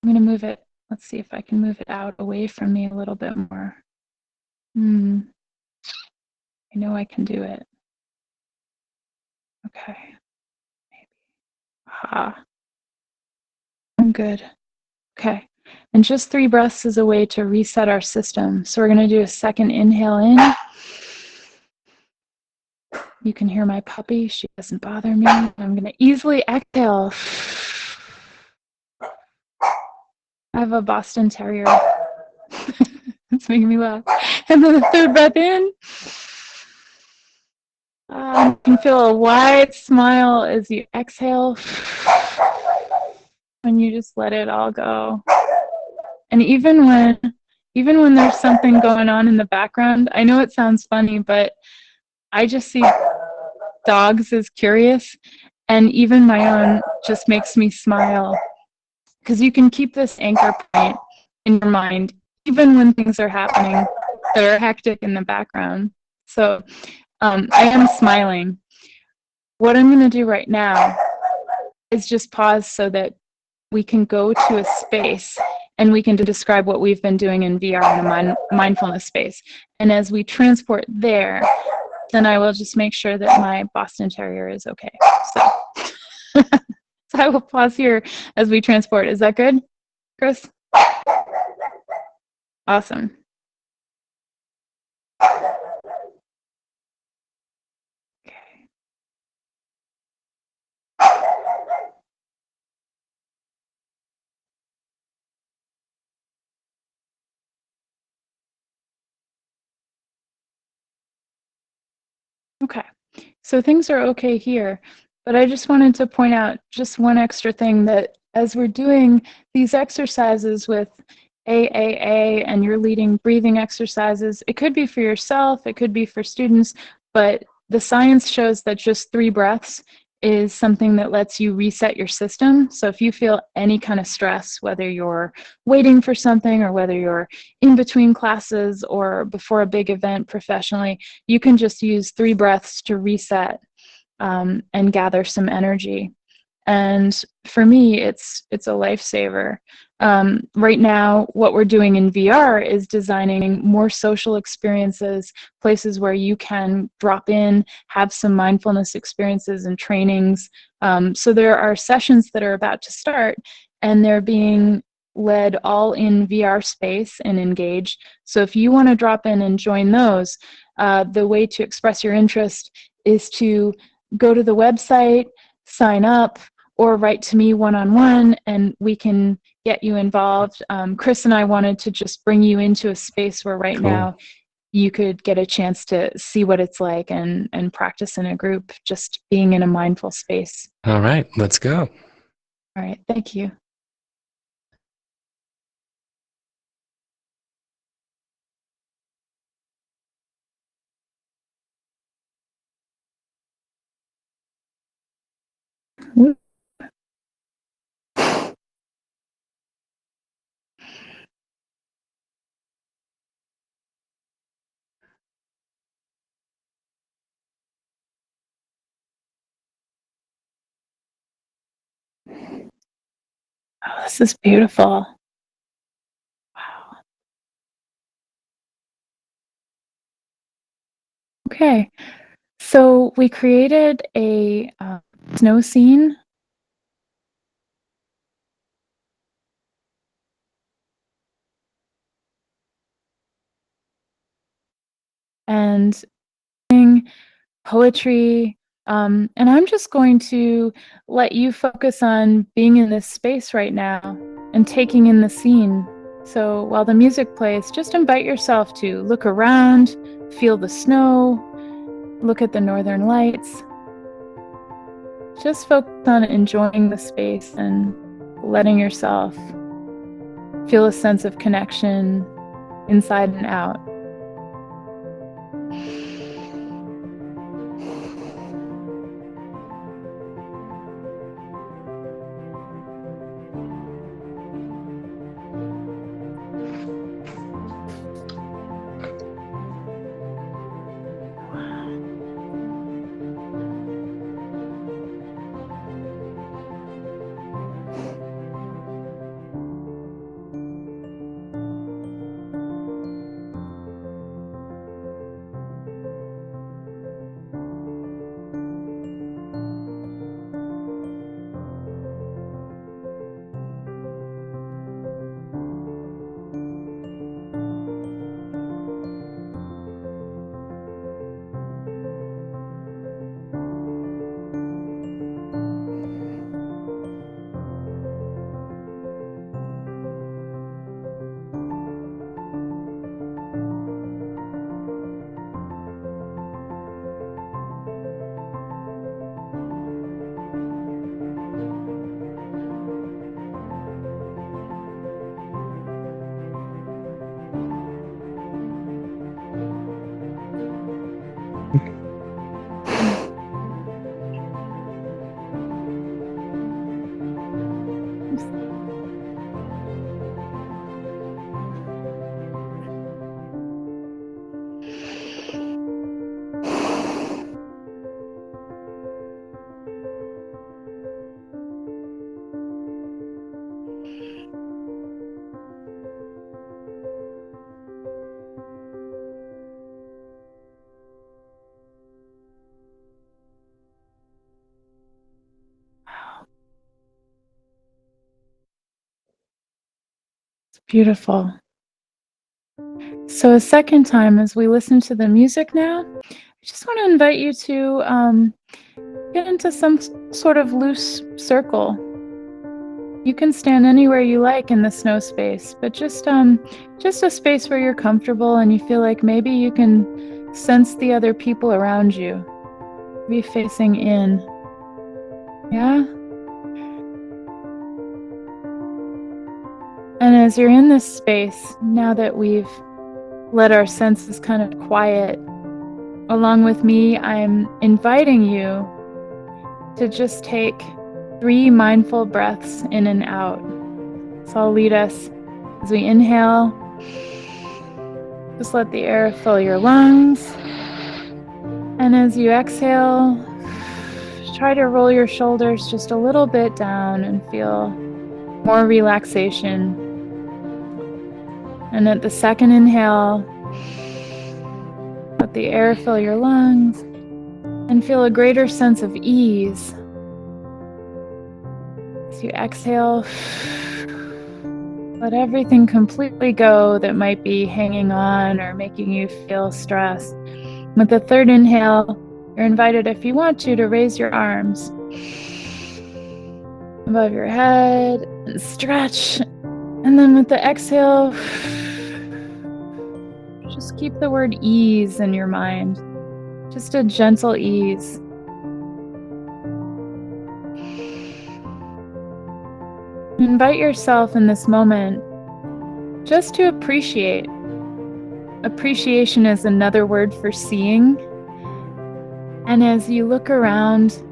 I'm going to move it. Let's see if I can move it out away from me a little bit more. I know I can do it. Okay. Maybe. Ah. I'm good. Okay. And just 3 breaths is a way to reset our system. So we're going to do a second inhale in. You can hear my puppy. She doesn't bother me. I'm going to easily exhale. I have a Boston Terrier. It's making me laugh. And then the 3rd breath in. You can feel a wide smile as you exhale. And you just let it all go. And even when there's something going on in the background, I know it sounds funny, but I just see dogs as curious, and even my own just makes me smile, because you can keep this anchor point in your mind even when things are happening that are hectic in the background. So I am smiling. What I'm going to do right now is just pause so that we can go to a space and we can describe what we've been doing in VR in a mindfulness space. And as we transport there, then I will just make sure that my Boston Terrier is okay. So, so I will pause here as we transport. Is that good, Chris? Awesome. So things are okay here. But I just wanted to point out just one extra thing, that as we're doing these exercises with AAA and you're leading breathing exercises, it could be for yourself, it could be for students, but the science shows that just 3 breaths is something that lets you reset your system. So if you feel any kind of stress, whether you're waiting for something or whether you're in between classes or before a big event professionally, you can just use 3 breaths to reset and gather some energy. And for me, it's a lifesaver. Right now, what we're doing in VR is designing more social experiences, places where you can drop in, have some mindfulness experiences and trainings. So there are sessions that are about to start, and they're being led all in VR space and engaged. So if you want to drop in and join those, the way to express your interest is to go to the website, sign up, or write to me one-on-one, and we can get you involved. Chris and I wanted to just bring you into a space where right now you could get a chance to see what it's like and practice in a group, just being in a mindful space. All right, let's go. All right, thank you. Oh, this is beautiful. Wow. Okay, so we created a snow scene. And poetry, and I'm just going to let you focus on being in this space right now and taking in the scene. So while the music plays, just invite yourself to look around, feel the snow, look at the northern lights. Just focus on enjoying the space and letting yourself feel a sense of connection inside and out. Beautiful. So a second time, as we listen to the music now, I just want to invite you to get into some sort of loose circle. You can stand anywhere you like in the snow space, but just a space where you're comfortable and you feel like maybe you can sense the other people around you. Be facing in. Yeah? And as you're in this space, now that we've let our senses kind of quiet, along with me, I'm inviting you to just take 3 mindful breaths in and out. So I'll lead us as we inhale. Just let the air fill your lungs. And as you exhale, try to roll your shoulders just a little bit down and feel more relaxation. And at the second inhale, let the air fill your lungs and feel a greater sense of ease. As you exhale, let everything completely go that might be hanging on or making you feel stressed. With the third inhale, you're invited, if you want to raise your arms above your head and stretch. And then with the exhale, just keep the word ease in your mind. Just a gentle ease. Invite yourself in this moment just to appreciate. Appreciation is another word for seeing. And as you look around,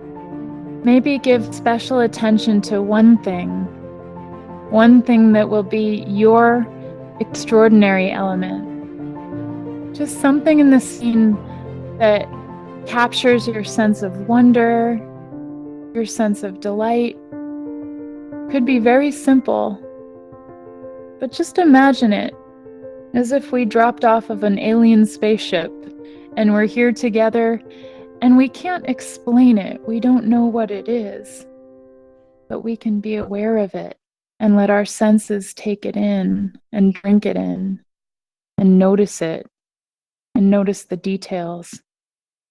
maybe give special attention to one thing that will be your extraordinary element. Just something in the scene that captures your sense of wonder, your sense of delight. Could be very simple, but just imagine it as if we dropped off of an alien spaceship and we're here together and we can't explain it. We don't know what it is, but we can be aware of it and let our senses take it in and drink it in and notice it and notice the details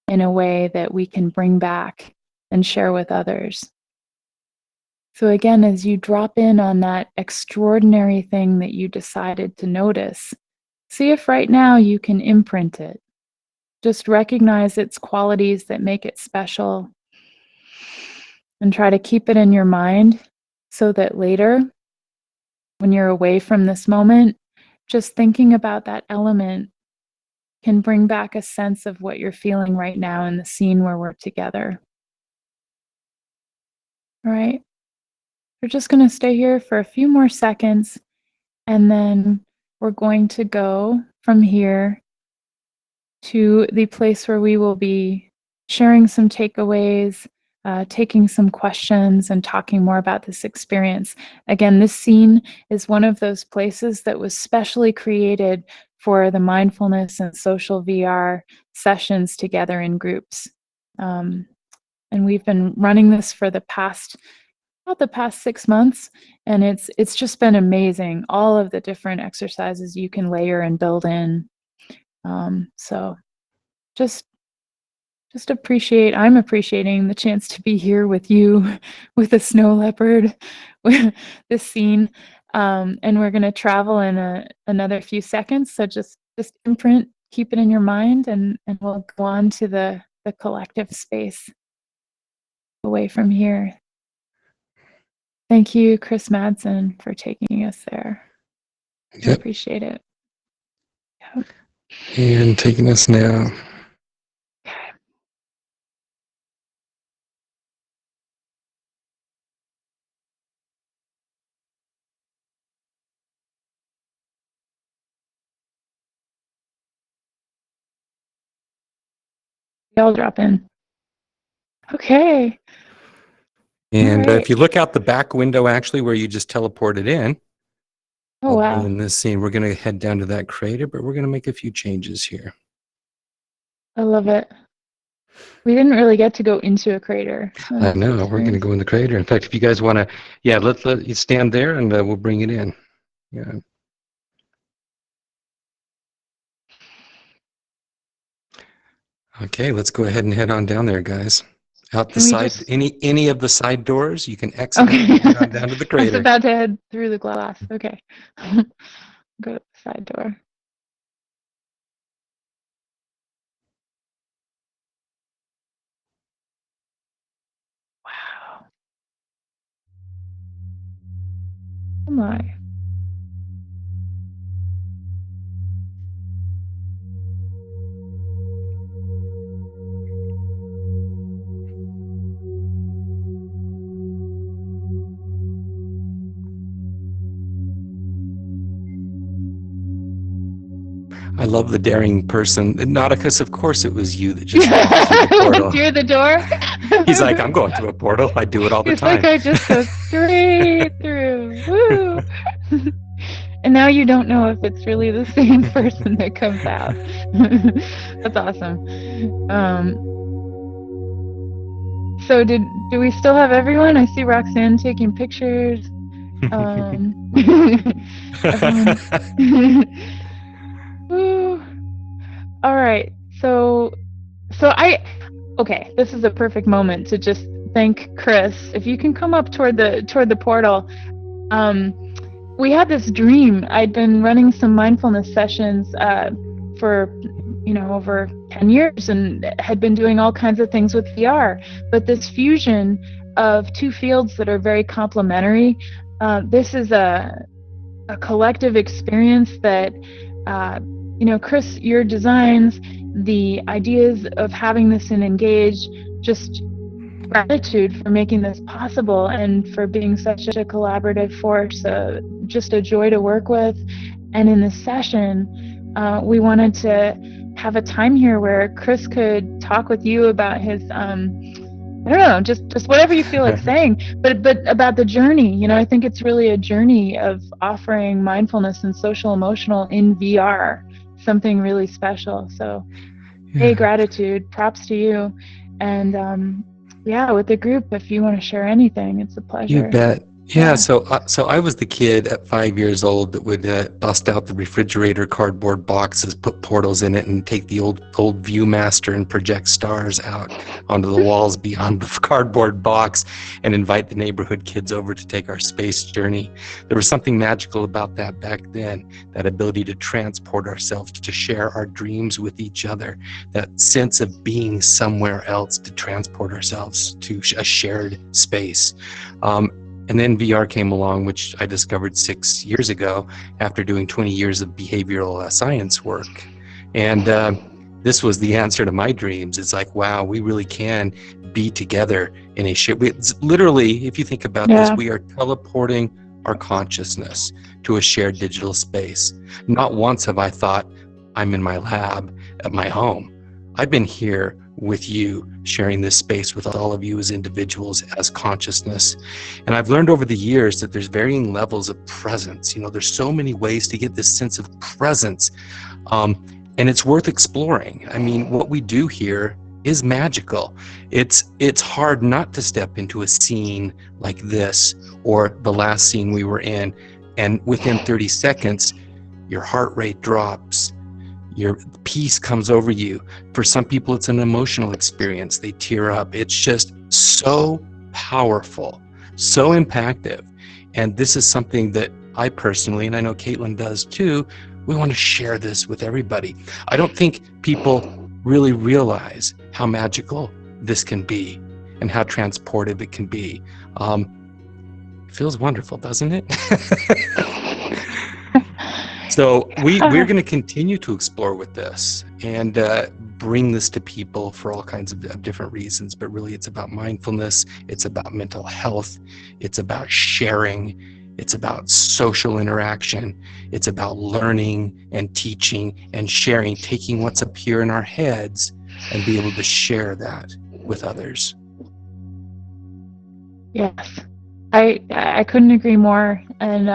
in a way that we can bring back and share with others. So again, as you drop in on that extraordinary thing that you decided to notice, see if right now you can imprint it. Just recognize its qualities that make it special and try to keep it in your mind so that later, when you're away from this moment, just thinking about that element can bring back a sense of what you're feeling right now in the scene where we're together. All right. We're just going to stay here for a few more seconds, and then we're going to go from here to the place where we will be sharing some takeaways, taking some questions, and talking more about this experience. Again, this scene is one of those places that was specially created for the mindfulness and social VR sessions together in groups. And we've been running this for about the past 6 months, and it's just been amazing. All of the different exercises you can layer and build in. So just I'm appreciating the chance to be here with you, with a snow leopard, with this scene. And we're going to travel in another few seconds. So just imprint, keep it in your mind, and we'll go on to the collective space away from here. Thank you, Chris Madsen, for taking us there. Yep. I appreciate it. Yep. And taking us now. Y'all drop in. Okay. And if you look out the back window, actually, where you just teleported in. Oh, wow. In this scene, we're going to head down to that crater, but we're going to make a few changes here. I love it. We didn't really get to go into a crater. I know. We're going to go in the crater. In fact, if you guys want to, let you stand there and we'll bring it in. Yeah. Okay, let's go ahead and head on down there, guys. Out the side, any of the side doors, you can exit and head on down to the crater. I was about to head through the glass. Okay. Go to the side door. my. I love the daring person. Nauticus, of course it was you that just walked through the portal. Through the door? He's like, I'm going through a portal. I do it all the time. He's like, I just go straight through. Woo! And now you don't know if it's really the same person that comes out. That's awesome. So do we still have everyone? I see Roxanne taking pictures. All right. Okay, this is a perfect moment to just thank Chris. If you can come up toward the portal. We had this dream. I'd been running some mindfulness sessions for over 10 years and had been doing all kinds of things with VR. But this fusion of two fields that are very complementary, this is a collective experience that Chris, your designs, the ideas of having this in Engage, just gratitude for making this possible and for being such a collaborative force, just a joy to work with. And in this session, we wanted to have a time here where Chris could talk with you about his, I don't know, just whatever you feel like saying, but about the journey. I think it's really a journey of offering mindfulness and social emotional in VR, something really special. So, hey, gratitude, props to you. And with the group, if you want to share anything, it's a pleasure. You bet. Yeah, so I was the kid at 5 years old that would bust out the refrigerator cardboard boxes, put portals in it, and take the old Viewmaster and project stars out onto the walls beyond the cardboard box and invite the neighborhood kids over to take our space journey. There was something magical about that back then, that ability to transport ourselves, to share our dreams with each other, that sense of being somewhere else, to transport ourselves to a shared space. And then VR came along, which I discovered 6 years ago after doing 20 years of behavioral science work. And this was the answer to my dreams. It's like, wow, we really can be together in a shared... Literally, if you think about this, we are teleporting our consciousness to a shared digital space. Not once have I thought, I'm in my lab at my home. I've been here with you, sharing this space with all of you as individuals, as consciousness. And I've learned over the years that there's varying levels of presence. There's so many ways to get this sense of presence. And it's worth exploring. I mean, what we do here is magical. It's hard not to step into a scene like this or the last scene we were in, and within 30 seconds, your heart rate drops. Your peace comes over you. For some people, it's an emotional experience. They tear up. It's just so powerful, so impactful. And this is something that I personally, and I know Caitlin does too, we want to share this with everybody. I don't think people really realize how magical this can be and how transportive it can be. It feels wonderful, doesn't it? So we're going to continue to explore with this and bring this to people for all kinds of different reasons. But really, it's about mindfulness. It's about mental health. It's about sharing. It's about social interaction. It's about learning and teaching and sharing, taking what's up here in our heads and be able to share that with others. Yes, I couldn't agree more. And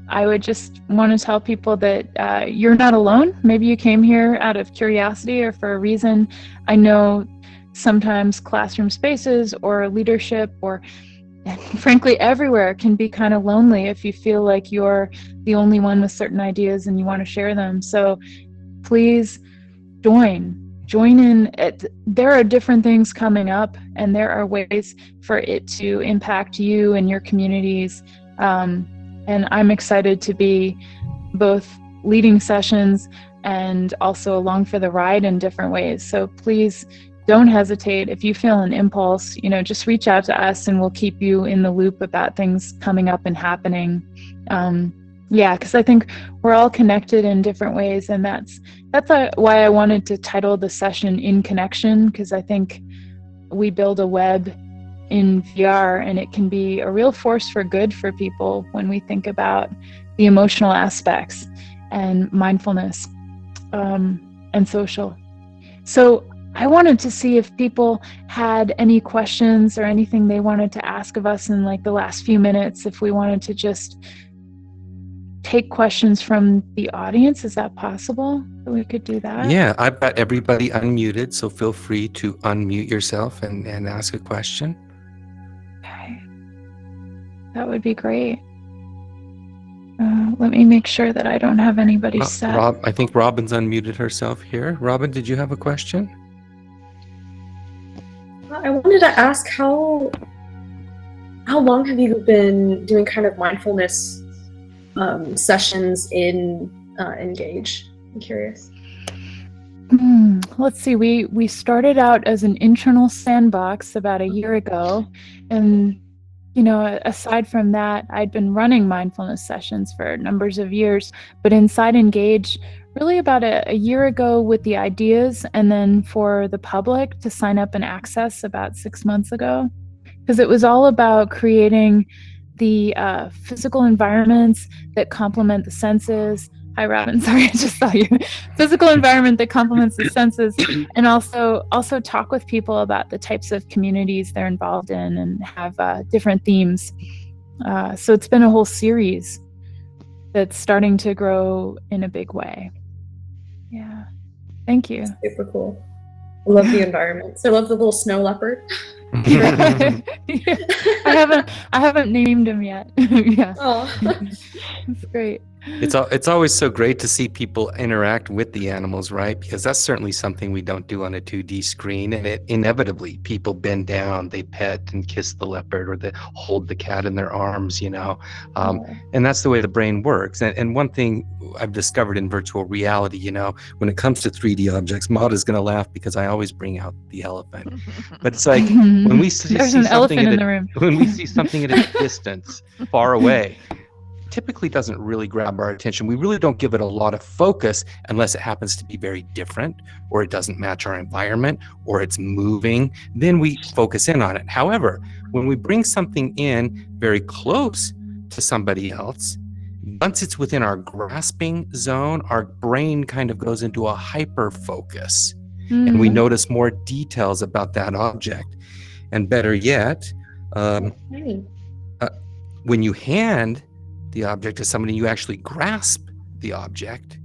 I would just want to tell people that you're not alone. Maybe you came here out of curiosity or for a reason. I know sometimes classroom spaces or leadership or frankly everywhere can be kind of lonely if you feel like you're the only one with certain ideas and you want to share them. So please join in. There are different things coming up, and there are ways for it to impact you and your communities. And I'm excited to be both leading sessions and also along for the ride in different ways. So please don't hesitate. If you feel an impulse, just reach out to us and we'll keep you in the loop about things coming up and happening. Because I think we're all connected in different ways, and that's why I wanted to title the session In Connection, because I think we build a web in VR and it can be a real force for good for people when we think about the emotional aspects and mindfulness and social. So I wanted to see if people had any questions or anything they wanted to ask of us in like the last few minutes, if we wanted to just take questions from the audience. Is that possible that we could do that? Yeah, I've got everybody unmuted, so feel free to unmute yourself and ask a question. Okay. That would be great. Let me make sure that I don't have anybody set. I think Robin's unmuted herself here. Robin, did you have a question? I wanted to ask how long have you been doing kind of mindfulness sessions in Engage? I'm curious. Let's see. We started out as an internal sandbox about a year ago, and aside from that, I'd been running mindfulness sessions for numbers of years, but inside Engage, really about a year ago with the ideas, and then for the public to sign up and access about 6 months ago, because it was all about creating the physical environments that complement the senses. Hi, Robin. Sorry, I just saw you. Physical environment that complements the senses, and also talk with people about the types of communities they're involved in and have different themes. So it's been a whole series that's starting to grow in a big way. Yeah. Thank you. Super cool. I love the environments. I love the little snow leopard. Yeah. I haven't named him yet. Yeah. Oh. That's great. It's always so great to see people interact with the animals, right? Because that's certainly something we don't do on a 2D screen, and it inevitably people bend down, they pet and kiss the leopard, or they hold the cat in their arms, and that's the way the brain works. And one thing I've discovered in virtual reality, when it comes to 3D objects, Maud is going to laugh because I always bring out the elephant. But it's like when we see something when we see something at a distance, far away, typically doesn't really grab our attention. We really don't give it a lot of focus unless it happens to be very different, or it doesn't match our environment, or it's moving. Then we focus in on it. However, when we bring something in very close to somebody else, once it's within our grasping zone, our brain kind of goes into a hyper focus, and we notice more details about that object. And better yet, when you hand the object to somebody, you actually grasp the object.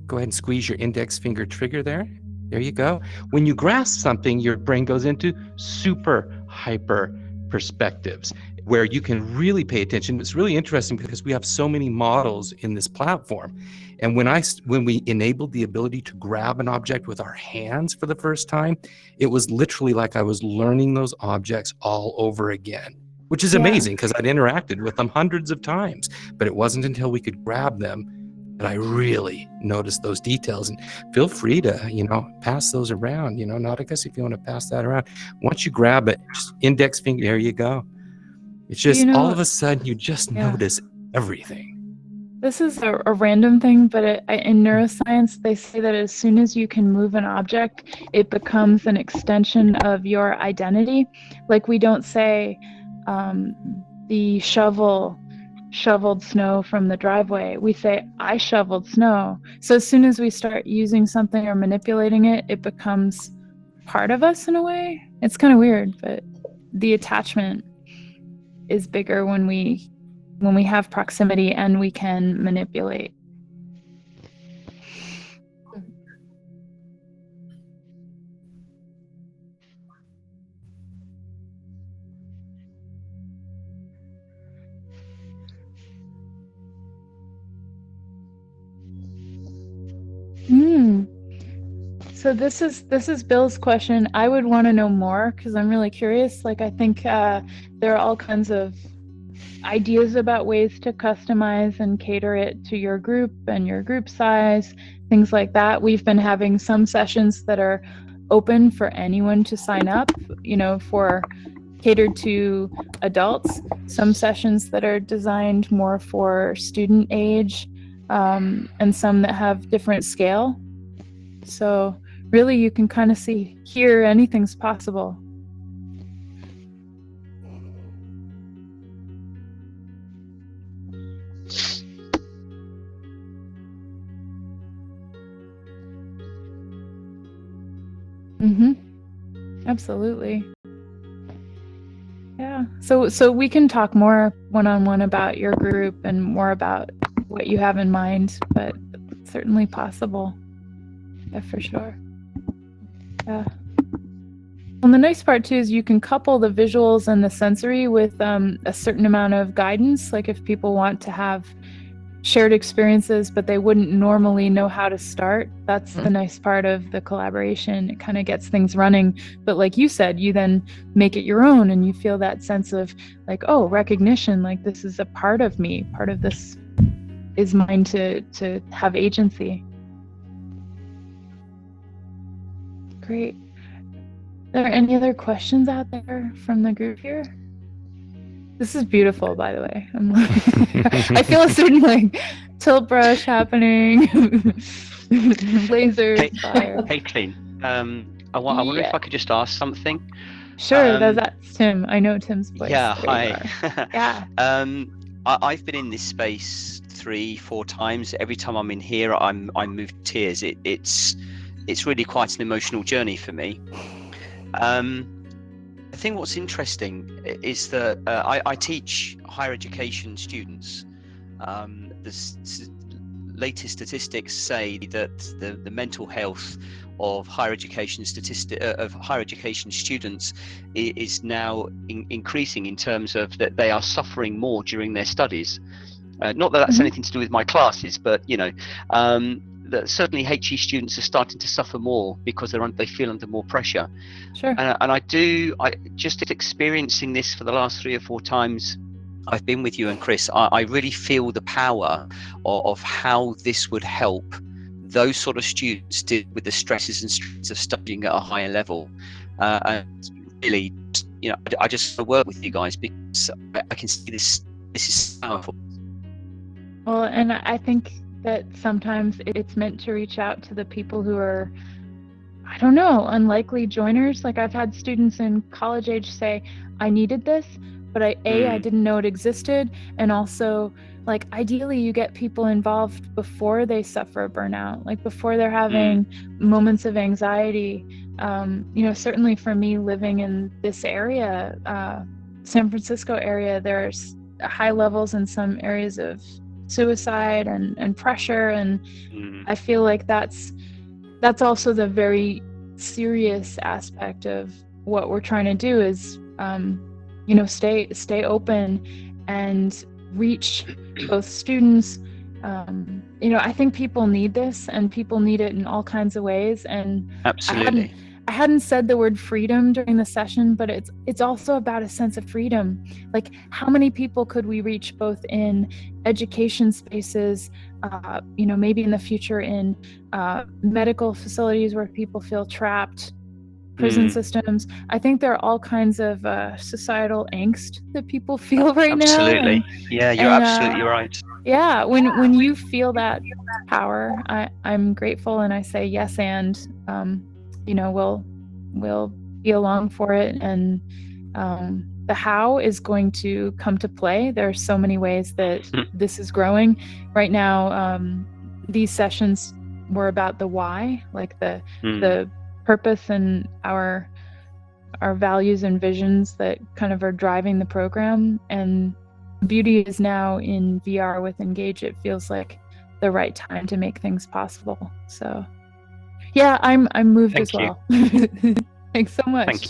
Go ahead and squeeze your index finger trigger there. There you go. When you grasp something, your brain goes into super hyper perspectives where you can really pay attention. It's really interesting because we have so many models in this platform. And when we enabled the ability to grab an object with our hands for the first time, it was literally like I was learning those objects all over again, which is amazing because I'd interacted with them hundreds of times, but it wasn't until we could grab them that I really noticed those details. And feel free to, pass those around, Nauticus, if you want to pass that around. Once you grab it, just index finger, there you go. It's just all of a sudden you just notice everything. This is a random thing, but in neuroscience, they say that as soon as you can move an object, it becomes an extension of your identity. Like we don't say, the shoveled snow from the driveway. We say, I shoveled snow. So as soon as we start using something or manipulating it, it becomes part of us in a way. It's kind of weird, but the attachment is bigger when we have proximity and we can manipulate. So this is Bill's question. I would want to know more because I'm really curious. Like I think there are all kinds of ideas about ways to customize and cater it to your group and your group size, things like that. We've been having some sessions that are open for anyone to sign up, for catered to adults, some sessions that are designed more for student age, and some that have different scale. So really you can kind of see here anything's possible. Absolutely. Yeah. So we can talk more one-on-one about your group and more about what you have in mind, but it's certainly possible. Yeah, for sure. Yeah. Well, the nice part too is you can couple the visuals and the sensory with a certain amount of guidance. Like if people want to have shared experiences, but they wouldn't normally know how to start. That's the nice part of the collaboration. It kind of gets things running. But like you said, you then make it your own and you feel that sense of like, oh, recognition, like this is a part of me. Part of this is mine to have agency. Great. Are there any other questions out there from the group here? This is beautiful, by the way. I feel a certain tilt brush happening. Lasers, fire. Hey, Clean. I wonder if I could just ask something. Sure, that's Tim. I know Tim's voice. Yeah, hi. Yeah. I've been in this space 3-4 times. Every time I'm in here, I'm moved to tears. It's really quite an emotional journey for me. I think what's interesting is that I teach higher education students. The latest statistics say that the mental health of higher education students is now increasing in terms of that they are suffering more during their studies. Not that that's anything to do with my classes, but that certainly HE students are starting to suffer more because they feel under more pressure. Sure. And I just experiencing this for the last 3 or 4 times I've been with you and Chris, I really feel the power of how this would help those sort of students deal with the stresses and strains of studying at a higher level. And really, I just want to work with you guys because I can see this is powerful. Well, and I think that sometimes it's meant to reach out to the people who are, I don't know, unlikely joiners. Like I've had students in college age say, I needed this, but I didn't know it existed. And also, like, ideally you get people involved before they suffer a burnout, like before they're having moments of anxiety. Certainly for me living in this area, San Francisco area, there's high levels in some areas of suicide and pressure, and I feel like that's also the very serious aspect of what we're trying to do is stay open and reach both students. I think people need this, and people need it in all kinds of ways. And absolutely, I hadn't said the word freedom during the session, but it's also about a sense of freedom. Like, how many people could we reach both in education spaces, maybe in the future in medical facilities where people feel trapped, prison systems. I think there are all kinds of societal angst that people feel right now. Absolutely. Yeah, you're absolutely right. Yeah, when you feel that power, I'm grateful, and I say yes, and we'll be along for it. And the how is going to come to play. There are so many ways that this is growing. Right now, these sessions were about the why, like the purpose and our values and visions that kind of are driving the program. And beauty is now in VR with Engage. It feels like the right time to make things possible. So yeah, I'm moved as well. Thanks so much. Thank you.